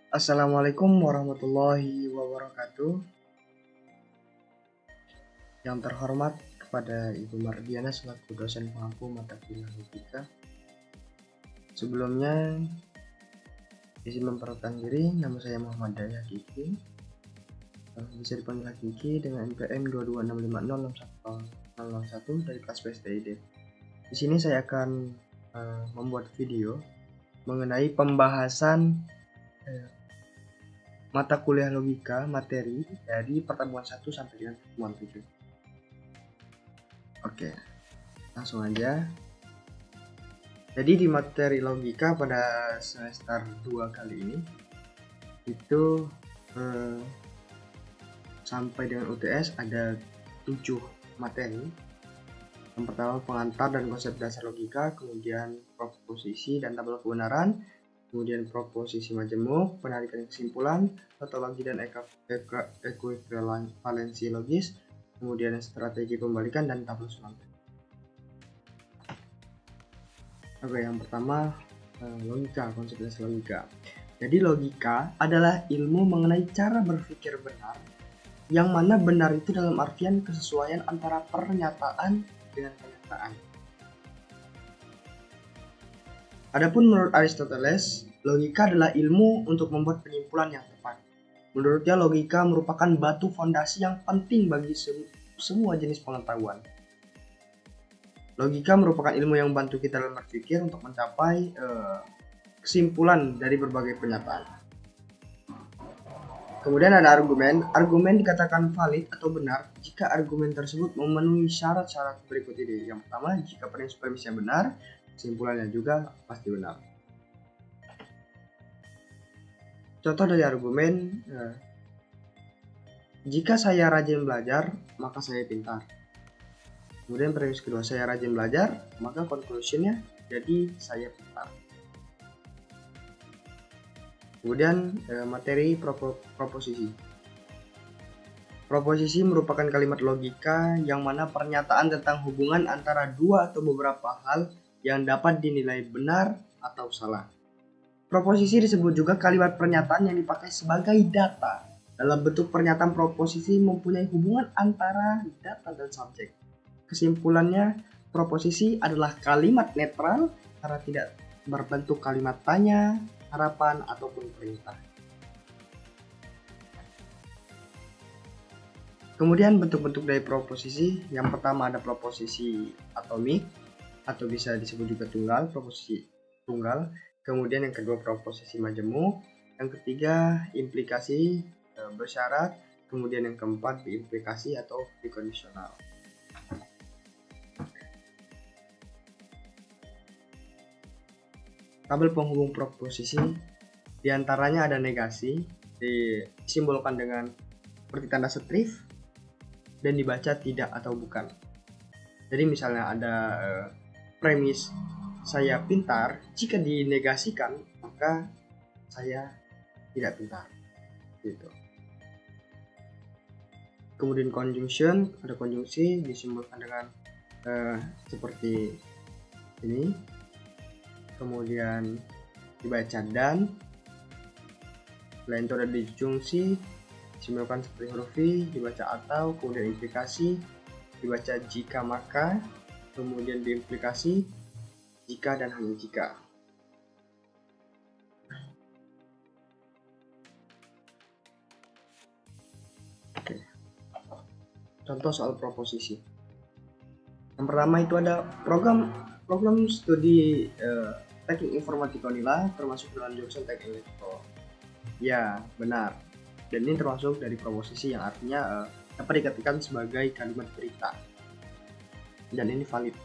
Assalamualaikum warahmatullahi wabarakatuh. Yang terhormat kepada Ibu Mardiana selaku dosen pengampu mata kuliah logika. Sebelumnya, izin memperkenalkan diri, nama saya Muhammad Daya Kiki. Bisa dipanggil Kiki dengan NPM 226506101 dari kelas PSDID. Di sini saya akan membuat video mengenai pembahasan mata kuliah logika materi dari pertemuan 1 sampai dengan pertemuan 7. Oke, langsung aja. Jadi di materi logika pada semester 2 kali ini itu sampai dengan UTS ada 7 materi. Yang pertama pengantar dan konsep dasar logika, kemudian proposisi dan tabel kebenaran, kemudian proposisi majemuk, penarikan kesimpulan, tautologi dan ekuivalensi logis, kemudian strategi pembalikan dan tabel susunan. Oke, yang pertama logika, konsep dasar logika. Jadi logika adalah ilmu mengenai cara berpikir benar, yang mana benar itu dalam artian kesesuaian antara pernyataan dengan kenyataan. Adapun menurut Aristoteles, logika adalah ilmu untuk membuat penyimpulan yang tepat. Menurutnya logika merupakan batu fondasi yang penting bagi semua jenis pengetahuan. Logika merupakan ilmu yang membantu kita dalam berpikir untuk mencapai kesimpulan dari berbagai pernyataan. Kemudian ada argumen. Argumen dikatakan valid atau benar jika argumen tersebut memenuhi syarat-syarat berikut ini. Yang pertama, jika premisnya benar, kesimpulannya juga pasti benar. Contoh dari argumen, jika saya rajin belajar, maka saya pintar. Kemudian premis kedua, saya rajin belajar, maka conclusionnya jadi saya pintar. Kemudian materi proposisi. Proposisi merupakan kalimat logika yang mana pernyataan tentang hubungan antara dua atau beberapa hal yang dapat dinilai benar atau salah. Proposisi disebut juga kalimat pernyataan yang dipakai sebagai data. Dalam bentuk pernyataan proposisi mempunyai hubungan antara data dan subjek. Kesimpulannya, proposisi adalah kalimat netral karena tidak berbentuk kalimat tanya, harapan, ataupun perintah. Kemudian bentuk-bentuk dari proposisi, yang pertama ada proposisi atomik, atau bisa disebut juga tunggal, proposisi tunggal. Kemudian yang kedua proposisi majemuk, yang ketiga implikasi bersyarat, kemudian yang keempat biimplikasi atau bikondisional. Tabel penghubung proposisi diantaranya ada negasi, disimbolkan dengan seperti tanda strif dan dibaca tidak atau bukan. Jadi misalnya ada premis saya pintar, jika dinegasikan maka saya tidak pintar gitu. Kemudian conjunction, ada konjungsi disimbolkan dengan seperti ini. Kemudian dibaca dan, selain itu ada disjungsi disimbolkan seperti huruf V, dibaca atau, kemudian implikasi dibaca jika maka, kemudian diimplikasi jika dan hanya jika. Oke. Contoh soal proposisi. Yang pertama itu ada program studi teknik informatika Unila termasuk dalam jurusan teknik elektro. Ya, benar. Dan ini termasuk dari proposisi yang artinya dapat dikatakan sebagai kalimat berita. Dan ini valid.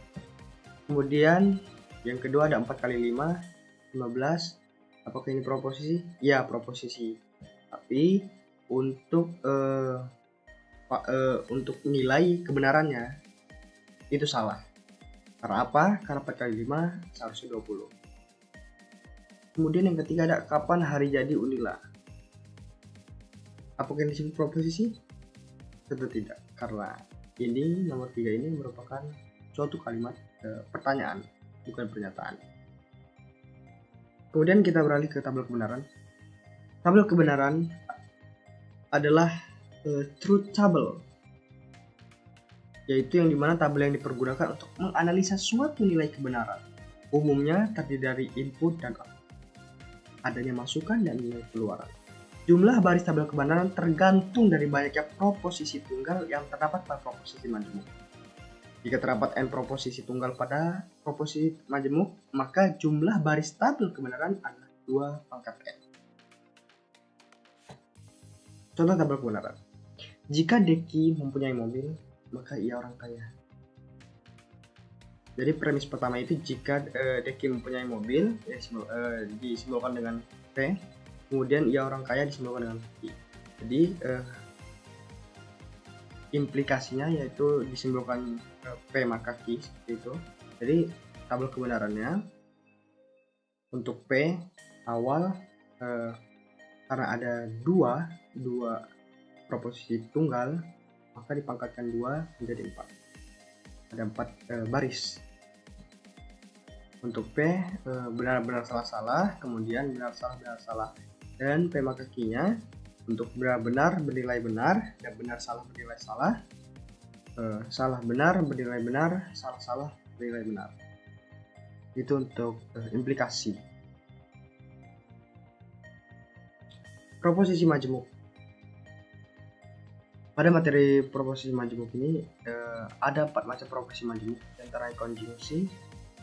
Kemudian yang kedua ada 4 kali 5, 15. Apakah ini proposisi? Ya, proposisi. Tapi untuk nilai kebenarannya itu salah. Karena apa? Karena 4 kali 5 seharusnya 20. Kemudian yang ketiga ada kapan hari jadi Unila. Apakah ini disebut proposisi? Tentu tidak, karena ini nomor 3 ini merupakan suatu kalimat pertanyaan, bukan pernyataan. Kemudian kita beralih ke tabel kebenaran. Tabel kebenaran adalah truth table, yaitu yang dimana tabel yang dipergunakan untuk menganalisa suatu nilai kebenaran. Umumnya terdiri dari input dan output, adanya masukan dan nilai keluaran. Jumlah baris tabel kebenaran tergantung dari banyaknya proposisi tunggal yang terdapat pada proposisi majemuk. Jika terdapat n proposisi tunggal pada proposisi majemuk, maka jumlah baris tabel kebenaran adalah 2 pangkat n. Contoh tabel kebenaran. Jika Deki mempunyai mobil, maka ia orang kaya. Jadi premis pertama itu jika Deki mempunyai mobil, ya, disimbolkan dengan P. Kemudian ia orang kaya disimbolkan dengan Q. Jadi implikasinya yaitu disimbolkan P maka Q seperti itu. Jadi tabel kebenarannya untuk P awal karena ada dua proposisi tunggal, maka dipangkatkan 2 menjadi 4. Ada 4 baris. Untuk P benar-benar salah-salah, kemudian benar-salah. Dan P maka Q-nya untuk benar-benar bernilai benar dan benar salah bernilai salah, salah benar bernilai benar, salah bernilai benar. Itu untuk implikasi. Proposisi majemuk. Pada materi proposisi majemuk ini ada 4 macam proposisi majemuk, antaranya konjungsi,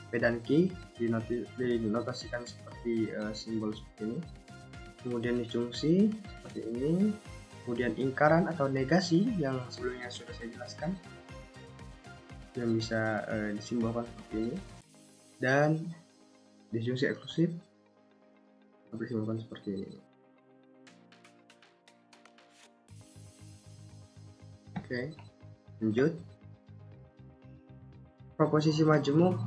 P dan Q dinotasikan seperti simbol seperti ini. Kemudian disjungsi seperti ini, kemudian ingkaran atau negasi yang sebelumnya sudah saya jelaskan yang bisa disimbolkan seperti ini, dan disjungsi eksklusif disimbolkan seperti ini. Oke, lanjut. Proposisi majemuk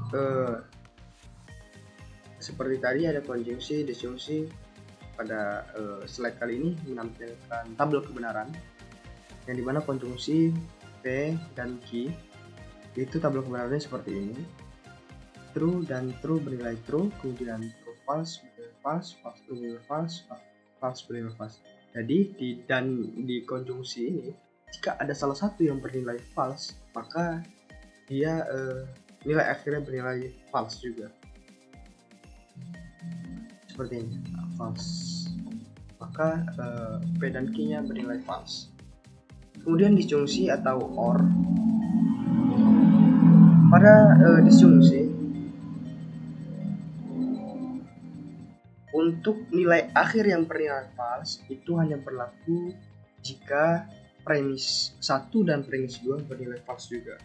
seperti tadi ada konjungsi, disjungsi. Pada slide kali ini menampilkan tabel kebenaran yang dimana konjungsi P dan Q itu tabel kebenarannya seperti ini. True dan true bernilai true, kemudian true false bernilai false, false bernilai false, false bernilai false. Jadi di konjungsi ini jika ada salah satu yang bernilai false, maka dia nilai akhirnya bernilai false juga. Seperti ini, false, maka P dan Q nya bernilai false. Kemudian disjungsi atau OR. Pada disjungsi, untuk nilai akhir yang bernilai false itu hanya berlaku jika premis 1 dan premis 2 bernilai false juga.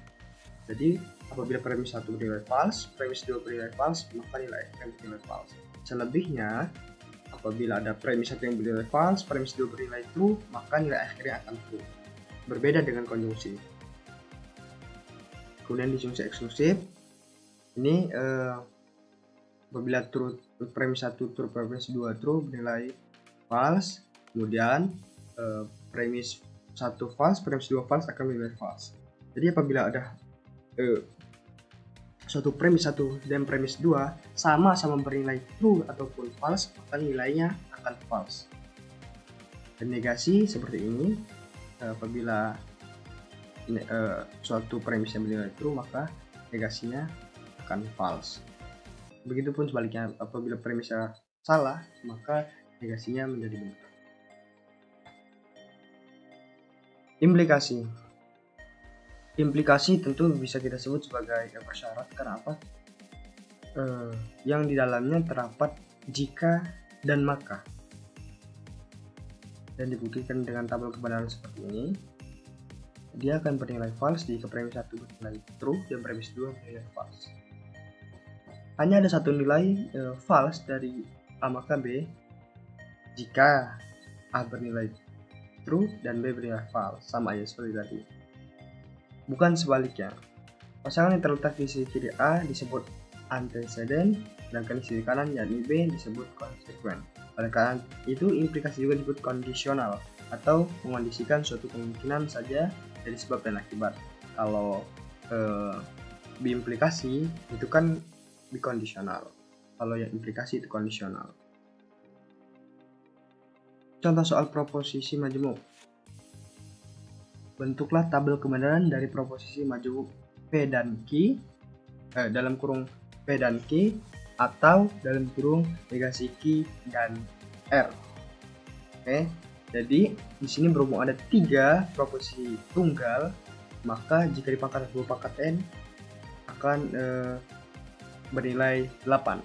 Jadi apabila premis 1 bernilai false, premis 2 bernilai false, maka nilai akhir bernilai false. Selebihnya, apabila ada premis 1 yang bernilai false, premis 2 bernilai true, maka nilai akhirnya akan true. Berbeda dengan konjungsi. Kemudian disjungsi eksklusif. Ini apabila true premis 1 true, premis 2 true bernilai false, kemudian premis 1 false, premis 2 false akan bernilai false. Jadi apabila ada suatu premis 1 dan premis 2 sama-sama bernilai true ataupun false, maka nilainya akan false. Dan negasi seperti ini, apabila suatu premis yang bernilai true, maka negasinya akan false. Begitupun sebaliknya, apabila premisnya salah, maka negasinya menjadi benar. Implikasi. Implikasi tentu bisa kita sebut sebagai persyarat. Kenapa? Yang di dalamnya terdapat jika dan maka, dan dibuktikan dengan tabel kebenaran seperti ini. Dia akan bernilai false jika premis 1 bernilai true dan premis 2 bernilai false. Hanya ada satu nilai false dari A maka B jika A bernilai true dan B bernilai false, sama aja seperti tadi. Bukan sebaliknya. Pasangan yang terletak di sisi kiri A disebut antecedent, sedangkan di sisi kanan yakni B disebut consequent. Oleh karena itu, implikasi juga disebut kondisional atau mengondisikan suatu kemungkinan saja dari sebab dan akibat. Kalau biimplikasi itu kan bikondisional, kalau yang implikasi itu kondisional. Contoh soal proposisi majemuk. Bentuklah tabel kebenaran dari proposisi majemuk P dan Q dalam kurung P dan Q atau dalam kurung negasi Q dan R. Oke, jadi di sini berhubung ada 3 proposisi tunggal, maka jika dipangkat 2 pangkat N akan bernilai 8.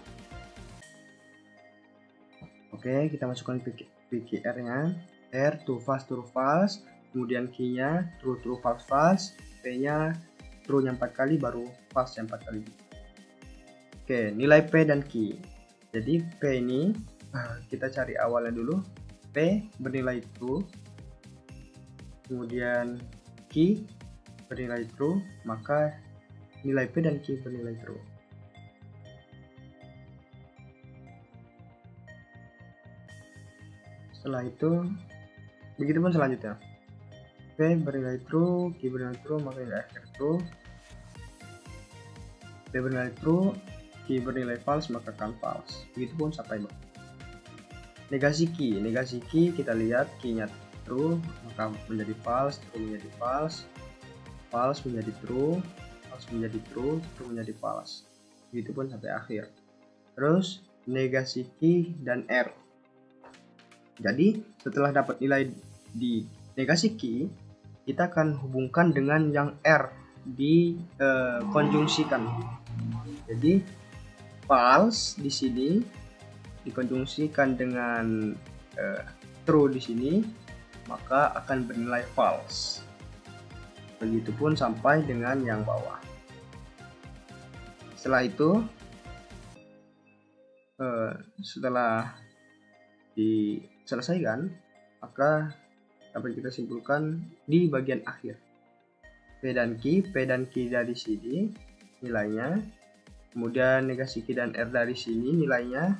Oke, kita masukkan PQR-nya. R true false, kemudian Q-nya true false, P-nya true-nya 4 kali baru false-nya 4 kali. Oke, nilai P dan Q. Jadi P ini kita cari awalnya dulu. P bernilai true, kemudian Q bernilai true, maka nilai P dan Q bernilai true. Setelah itu, begitupun selanjutnya. P bernilai true, Q bernilai true, maka nilai akhir true. P bernilai true, Q bernilai false, maka akan false. Begitupun sampai bawah. Negasi Q kita lihat Q-nya true, maka menjadi false, true menjadi false, false menjadi true, false menjadi true, true menjadi false. Begitupun sampai akhir. Terus negasi Q dan R. Jadi setelah dapat nilai di negasi Q, kita akan hubungkan dengan yang R di konjungsikan. Jadi false di sini dikonjungsikan dengan true di sini, maka akan bernilai false. Begitupun sampai dengan yang bawah. Setelah itu, setelah diselesaikan, maka dapat kita simpulkan di bagian akhir. P dan Q dari sini nilainya, kemudian negasi Q dan R dari sini nilainya,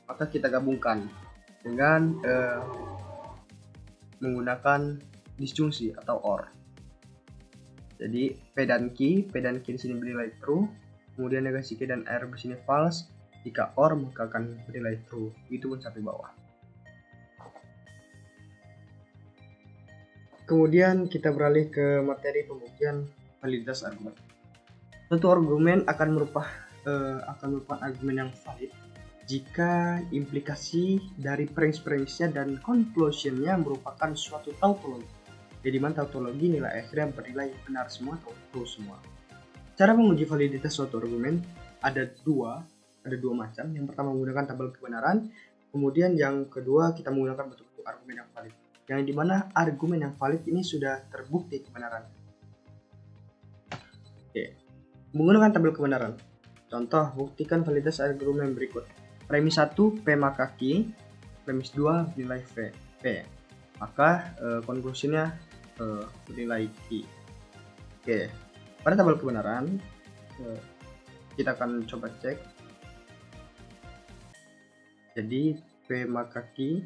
maka kita gabungkan dengan menggunakan disjungsi atau OR. Jadi P dan Q di sini bernilai true, kemudian negasi Q dan R di sini false. Jika OR maka akan bernilai true. Itu pun sampai bawah. Kemudian kita beralih ke materi pembuktian validitas argumen. Suatu argumen akan merupakan argumen yang valid jika implikasi dari premis-premisnya dan conclusion-nya merupakan suatu tautologi. Jadi mana tautologi nilai akhirnya bernilai benar semua atau true semua. Cara menguji validitas suatu argumen ada dua macam. Yang pertama menggunakan tabel kebenaran, kemudian yang kedua kita menggunakan bentuk argumen yang valid. Yang dimana argumen yang valid ini sudah terbukti kebenaran. Oke. Menggunakan tabel kebenaran. Contoh, buktikan validitas argumen berikut. Premis 1 P maka Q, premis 2 nilai P. Maka konklusinya bernilai Q. Oke. Pada tabel kebenaran kita akan coba cek. Jadi P maka Q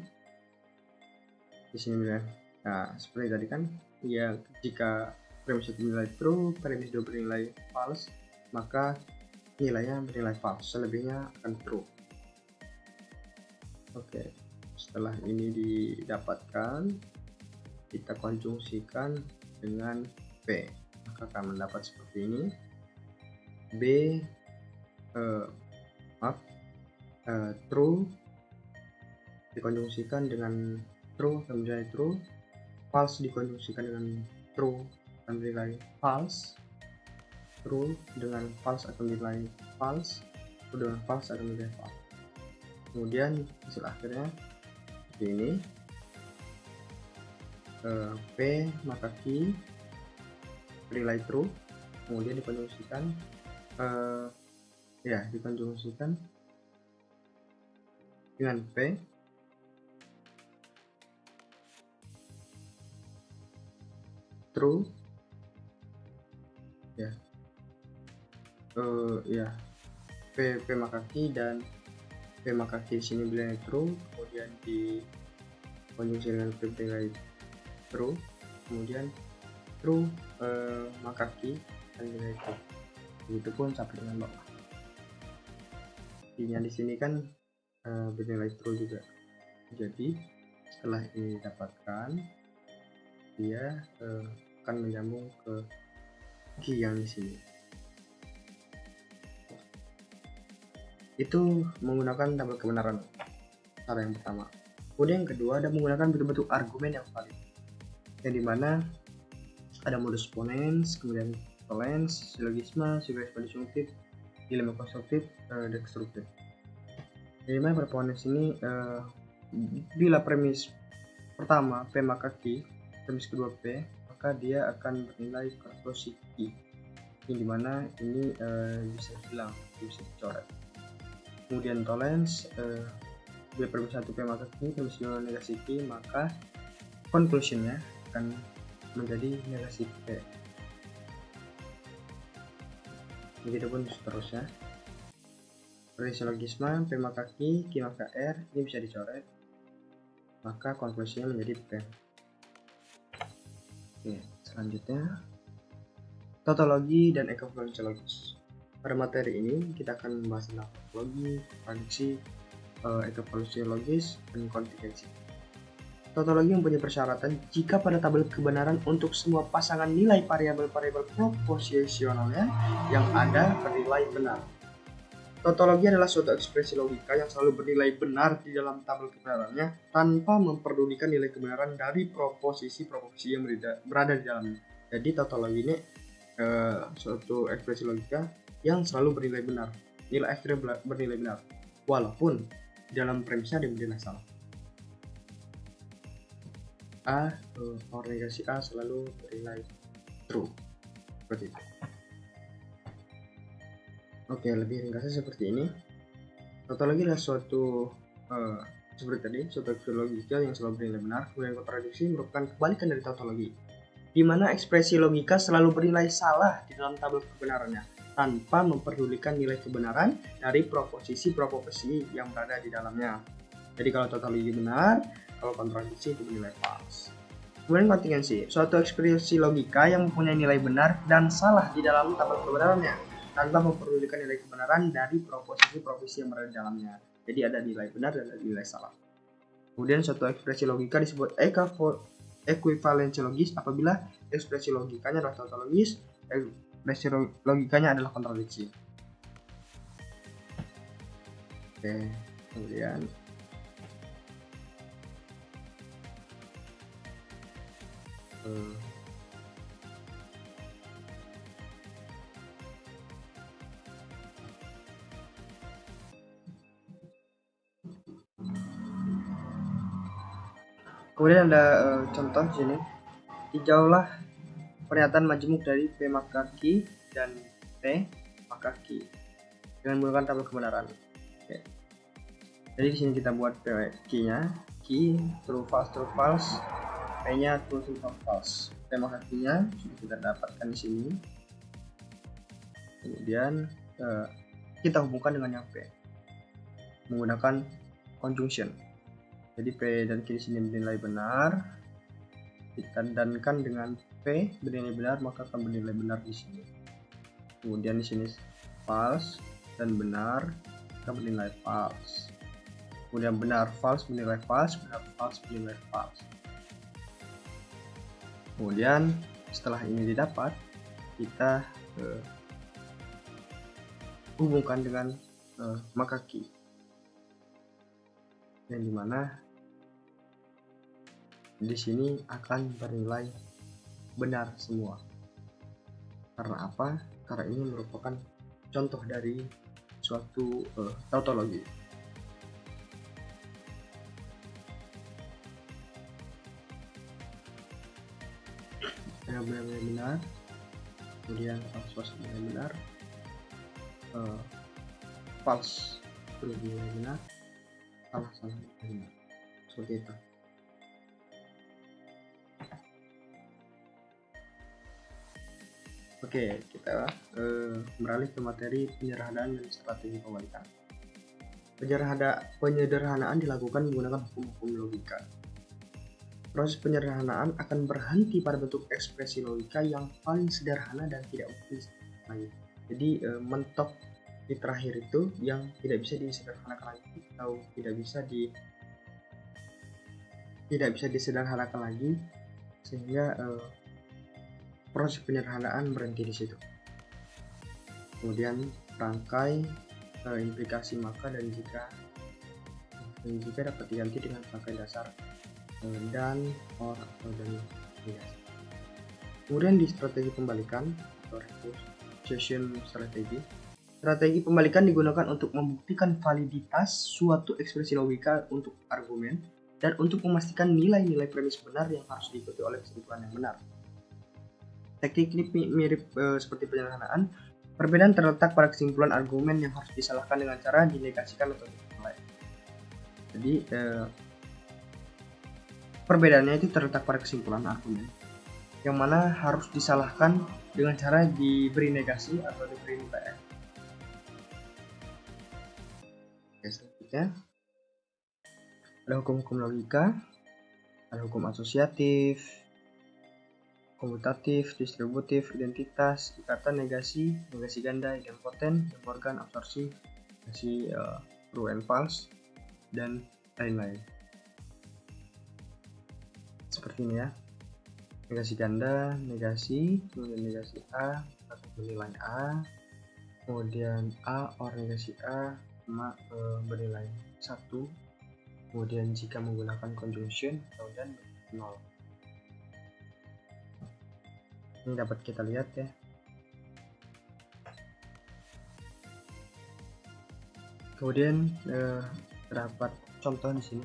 di sini ya. Nah, seperti tadi kan, ya jika premis 1 bernilai true, premis 2 bernilai false, maka nilainya bernilai false, selebihnya akan true. Oke, setelah ini didapatkan, kita konjungsikan dengan P, maka akan mendapat seperti ini. B true dikonjungsikan dengan true akan menjadi true, false dikonjungsikan dengan true akan bernilai false, true dengan false akan bernilai false, true dengan false akan bernilai false. Kemudian hasil akhirnya seperti ini. P maka Q bernilai true, kemudian dikonjungsikan dikonjungsikan dengan P true P maka Q dan P maka Q sini bernilai true, kemudian dikonjungsi dengan P bernilai true, kemudian true maka Q dan bernilai true. Begitu pun sampai dengan bawah. Q-nya di sini kan bernilai true juga. Jadi Setelah ini didapatkan, dia akan menyambung ke key yang di sini. Itu menggunakan tabel kebenaran, cara yang pertama. Kemudian yang kedua ada menggunakan bentuk-bentuk argumen yang valid, yang dimana ada modus ponens, kemudian valens, silogisma, silogisma disjunktif, dilema konstruktif, destruktif. Jadi mana pada ponens ini bila premis pertama P maka Q, premis kedua P, maka dia akan bernilai kausiti, yang dimana ini bisa hilang, bisa dicoret. Kemudian tolens, bila premis 1 P maka Q, premis 2 negasi Q, maka conclusionnya akan menjadi negasi P. Begitupun seterusnya. Silogisma P maka Q, Q maka R, ini bisa dicoret, maka konklusinya menjadi P. Oke, selanjutnya tautologi dan ekvivalensi logis. Pada materi ini kita akan membahas tentang tautologi, kontradiksi, ekvivalensi logis, dan kontingensi. Tautologi mempunyai persyaratan jika pada tabel kebenaran untuk semua pasangan nilai variabel-variabel proposisionalnya yang ada bernilai benar. Tautologi adalah suatu ekspresi logika yang selalu bernilai benar di dalam tabel kebenarannya tanpa memperdulikan nilai kebenaran dari proposisi-proposisi yang berada di dalamnya. Jadi tautologi ini suatu ekspresi logika yang selalu bernilai benar, nilai akhirnya bernilai benar, walaupun di dalam premisnya ada yang bernilai salah. A or negasi A selalu bernilai true, seperti itu. Oke, lebih ringkasnya seperti ini. Tautologi adalah suatu seperti tadi, suatu ekspresi logika yang selalu bernilai benar. Kemudian kontradiksi merupakan kebalikan dari tautologi, di mana ekspresi logika selalu bernilai salah di dalam tabel kebenarannya tanpa memperdulikan nilai kebenaran dari proposisi-proposisi yang berada di dalamnya. Jadi kalau tautologi benar, kalau kontradiksi itu bernilai false. Kemudian kontingensi, suatu ekspresi logika yang mempunyai nilai benar dan salah di dalam tabel kebenarannya tanpa memperdulikan nilai kebenaran dari proposisi-proposisi yang berada di dalamnya. Jadi ada nilai benar dan ada nilai salah. Kemudian suatu ekspresi logika disebut ekuivalensi logis apabila ekspresi logikanya adalah tautologis, ekspresi logikanya adalah kontradiksi. Oke, kemudian kemudian ada contoh di sini. Hijaulah pernyataan majemuk dari P maka Q dan P maka Q dengan menggunakan tabel kebenaran. Oke. Jadi di sini kita buat Q-nya, Q true false, P-nya true false. P maka Q-nya sudah kita dapatkan di sini. Kemudian kita hubungkan dengan yang P menggunakan conjunction. Jadi P dan Q di sini bernilai benar, ditandangkan dengan P bernilai benar, maka akan bernilai benar di sini. Kemudian di sini false dan benar akan bernilai false. Kemudian benar false bernilai false, benar false bernilai false. Kemudian setelah ini didapat, kita hubungkan dengan maka Q, yang dimana di sini akan bernilai benar semua. Karena apa? Karena ini merupakan contoh dari suatu tautologi. Yang benar-benar benar, kemudian false benar-benar false benar-benar, salah benar, seperti itu. Oke, kita beralih ke materi penyederhanaan dan strategi pembalikan. Penyederhanaan dilakukan menggunakan hukum-hukum logika. Proses penyederhanaan akan berhenti pada bentuk ekspresi logika yang paling sederhana dan tidak mungkin lain. Jadi mentok di terakhir itu yang tidak bisa disederhanakan lagi atau tidak bisa tidak bisa disederhanakan lagi, sehingga proses penyederhanaan berhenti di situ. Kemudian rangkai implikasi maka dan jika dapat diganti dengan rangkai dasar dan, or, atau dan negasi. Kemudian di strategi pembalikan atau refutation strategi. Strategi pembalikan digunakan untuk membuktikan validitas suatu ekspresi logika untuk argumen dan untuk memastikan nilai-nilai premis benar yang harus diikuti oleh kesimpulan yang benar. Teknik ini mirip seperti penyederhanaan. Perbedaan terletak pada kesimpulan argumen yang harus disalahkan dengan cara dinegasikan atau dinilai. Jadi perbedaannya itu terletak pada kesimpulan argumen, yang mana harus disalahkan dengan cara diberi negasi atau diberi nilai. Oke, selanjutnya ada hukum-hukum logika, ada hukum asosiatif, komutatif, distributif, identitas, ikatan, negasi, negasi ganda, idempoten, demorgan, absorpsi, negasi true and false, dan lain-lain. Seperti ini ya. Negasi ganda, negasi, kemudian negasi A, atau bernilai A, kemudian A or negasi A sama bernilai 1, kemudian jika menggunakan conjunction atau dan 0. Ini dapat kita lihat ya. Kemudian terdapat contoh di sini.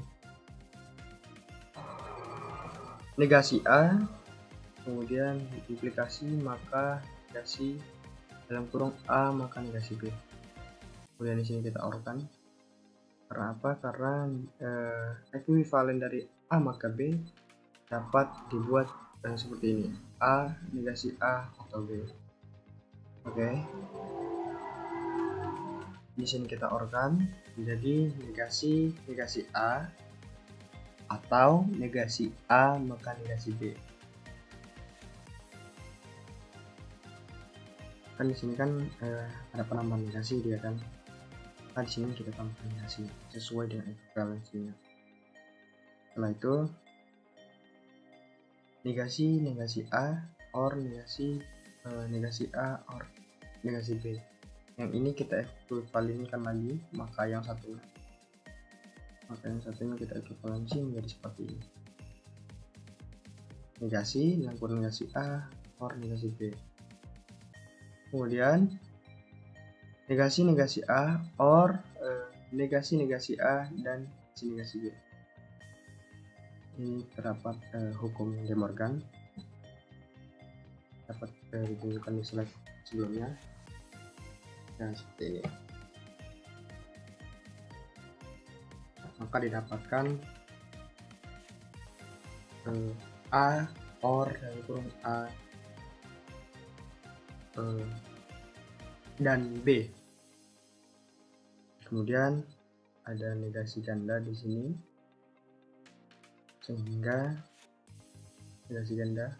Negasi A, kemudian implikasi maka negasi dalam kurung A maka negasi B. Kemudian di sini kita orkan. Karena apa? Karena ekuivalen dari A maka B dapat dibuat seperti ini. A negasi A atau B. Oke. Di sini kita orkan menjadi negasi A atau negasi A maka negasi B. Kan di sini kan ada penambahan negasi dia kan. Nah, di sini kita tambahkan negasi sesuai dengan ekuivalensinya. Setelah itu negasi A or negasi A or negasi B. Yang ini kita ekuivalensikan lagi, maka yang satunya kita ekuivalensi menjadi seperti ini. Negasi dalam kurung negasi A or negasi B. Kemudian negasi A or negasi A dan negasi B. Ini terdapat hukum De Morgan, dapat ditunjukkan di slide sebelumnya. Dan seperti ini. Maka didapatkan A or dalam kurung A dan B. Kemudian ada negasi ganda di sini, sehingga negasi ganda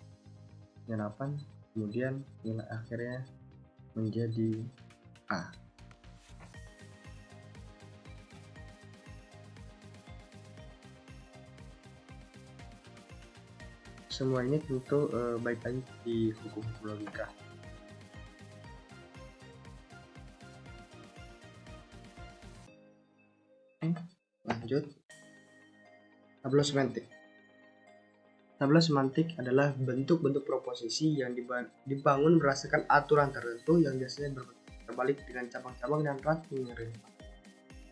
penyerapan, kemudian nilai akhirnya menjadi A. Semua ini tentu baik lagi di hukum logika. Lanjut, tabel semantik. Tabel semantik adalah bentuk-bentuk proposisi yang dibangun berdasarkan aturan tertentu yang biasanya berbalik dengan cabang-cabang dan ranting yang relevan.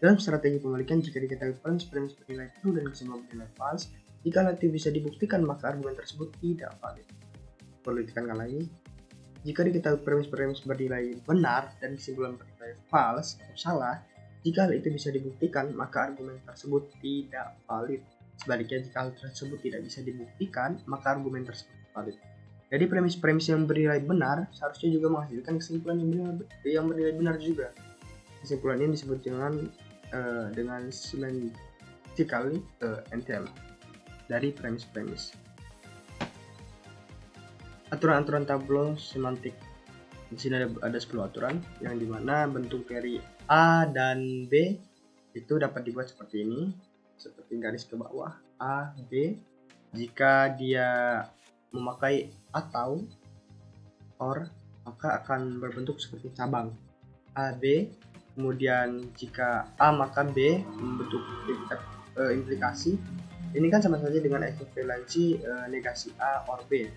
Dalam strategi pembalikan, jika diketahui premis bernilai true dan kesimpulan bernilai false, jika itu bisa dibuktikan maka argumen tersebut tidak valid. Perlu ditekankan lagi, jika diketahui premis bernilai benar dan kesimpulan bernilai false atau salah, jika hal itu bisa dibuktikan maka argumen tersebut tidak valid. Sebaliknya, jika hal tersebut tidak bisa dibuktikan maka argumen tersebut valid. Jadi premis yang bernilai benar seharusnya juga menghasilkan kesimpulan yang bernilai benar juga. Kesimpulan ini disebut dengan semantical entail dari premis. Aturan-aturan tabel semantik. Di sini ada 10 aturan yang dimana bentuk dari A dan B itu dapat dibuat seperti ini, seperti garis ke bawah A, B. Jika dia memakai atau or, maka akan berbentuk seperti cabang A, B. Kemudian jika A maka B membentuk implikasi. Ini kan sama saja dengan ekuivalensi negasi A or B.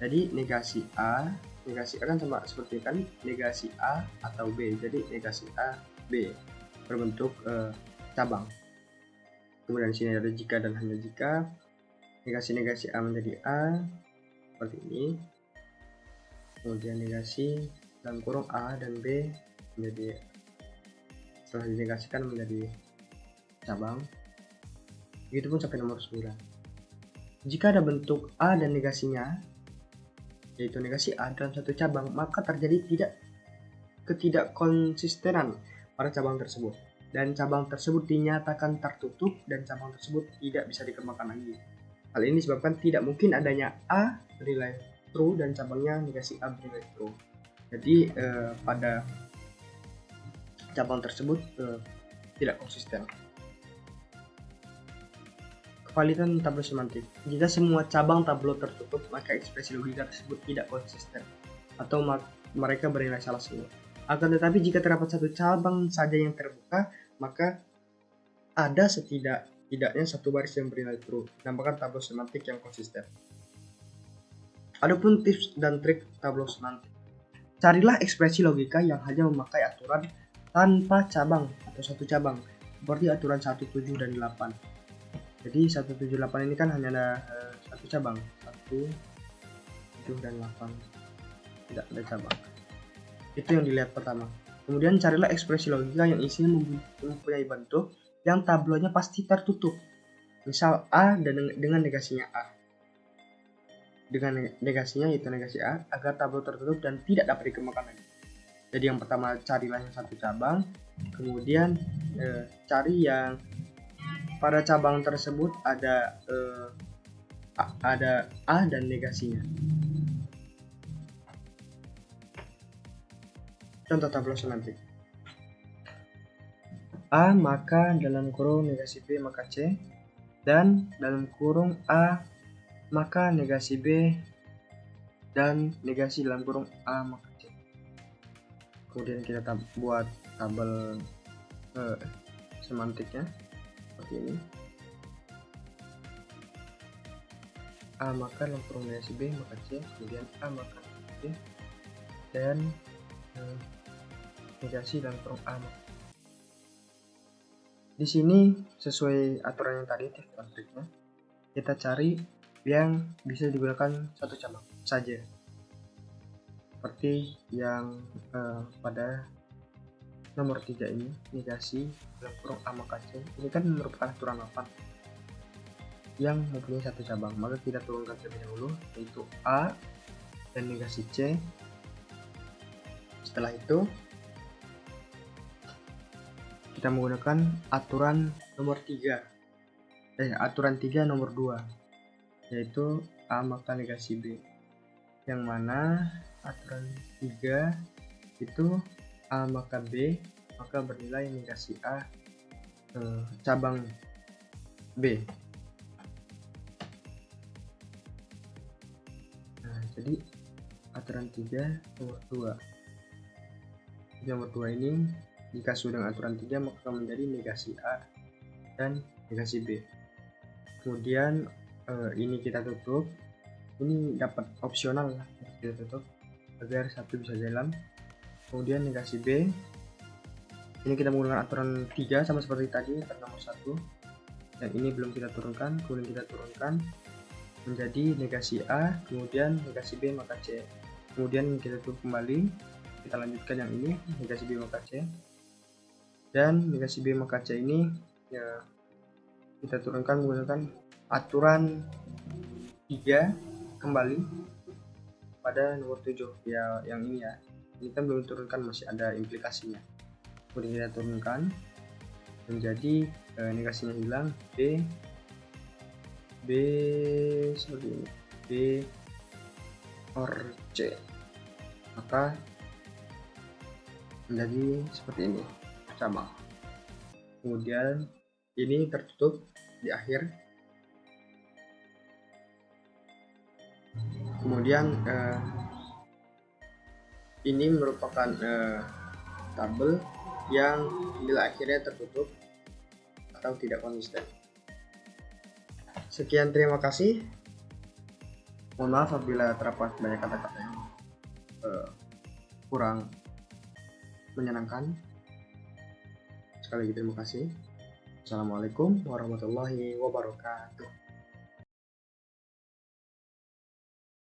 Jadi negasi A kan sama seperti kan negasi A atau B. Jadi negasi A, B berbentuk cabang. Kemudian di sini ada jika dan hanya jika. Negasi A menjadi A seperti ini. Kemudian negasi dalam kurung A dan B menjadi, setelah dinegasikan menjadi cabang. Begitupun sampai nomor 9. Jika ada bentuk A dan negasinya, yaitu negasi A dalam satu cabang, maka terjadi ketidakkonsistenan pada cabang tersebut, dan cabang tersebut dinyatakan tertutup dan cabang tersebut tidak bisa dikembangkan lagi. Hal ini disebabkan tidak mungkin adanya A bernilai true dan cabangnya negasi A bernilai true. Jadi pada cabang tersebut tidak konsisten. Kevalitan tablo semantik. Jika semua cabang tablo tertutup, maka ekspresi logika tersebut tidak konsisten atau mereka bernilai salah semua. Akan tetapi jika terdapat satu cabang saja yang terbuka, maka ada setidaknya satu baris yang bernilai true, dinamakan tablo semantik yang konsisten. Adapun tips dan trik tablo semantik. Carilah ekspresi logika yang hanya memakai aturan tanpa cabang atau satu cabang, seperti aturan 1, 7, dan 8. Jadi 1, 7, 8 ini kan hanya ada satu cabang, 1, 7, dan 8, tidak ada cabang. Itu yang dilihat pertama. Kemudian carilah ekspresi logika yang isinya mempunyai bentuk yang tablonya pasti tertutup. Misal A dengan negasinya A. Dengan negasinya yaitu negasi A agar tablo tertutup dan tidak dapat dikembangkan lagi. Jadi yang pertama carilah yang satu cabang, kemudian cari yang pada cabang tersebut ada A dan negasinya. Contoh tablo semantik. A maka dalam kurung negasi B maka C, dan dalam kurung A maka negasi B dan negasi dalam kurung A maka C. Kemudian kita buat tabel semantiknya seperti ini. A maka dalam kurung negasi B maka C, kemudian A maka C, dan negasi dalam kurung A maka. Di sini sesuai aturan yang tadi, tips dan triknya, kita cari yang bisa digunakan satu cabang saja, seperti yang pada nomor 3 ini, negasi dalam kurung A maka C. Ini kan merupakan aturan 8 yang mempunyai satu cabang, maka kita turunkan terlebih dahulu, yaitu A dan negasi C. Setelah itu kita menggunakan aturan nomor 3 aturan 3 nomor 2, yaitu A maka negasi B, yang mana aturan 3 itu A maka B maka bernilai negasi A cabang B. Nah, jadi aturan 3 nomor 2. Nomor 2 ini jika sudah dengan aturan 3 maka akan menjadi negasi A dan negasi B. Kemudian ini kita tutup. Ini dapat opsional lah, kita tutup agar satu bisa jalan. Kemudian negasi B. Ini kita menggunakan aturan 3 sama seperti tadi, aturan nomor 1. Yang ini belum kita turunkan, kemudian kita turunkan menjadi negasi A, kemudian negasi B maka C. Kemudian kita tutup kembali, kita lanjutkan yang ini, negasi B maka C. Dan negasi B maka C ini ya kita turunkan menggunakan aturan 3 kembali pada nomor 7 ya, yang ini ya. Ini kan belum turunkan, masih ada implikasinya. Kemudian kita turunkan menjadi negasinya hilang, B seperti ini, B or C, maka menjadi seperti ini cabang. Kemudian ini tertutup, di akhir. Kemudian ini merupakan tabel yang bila akhirnya tertutup atau tidak konsisten. Sekian, terima kasih. Mohon maaf apabila terdapat banyak kata-kata yang kurang menyenangkan. Sekali lagi terima kasih. Assalamualaikum warahmatullahi wabarakatuh.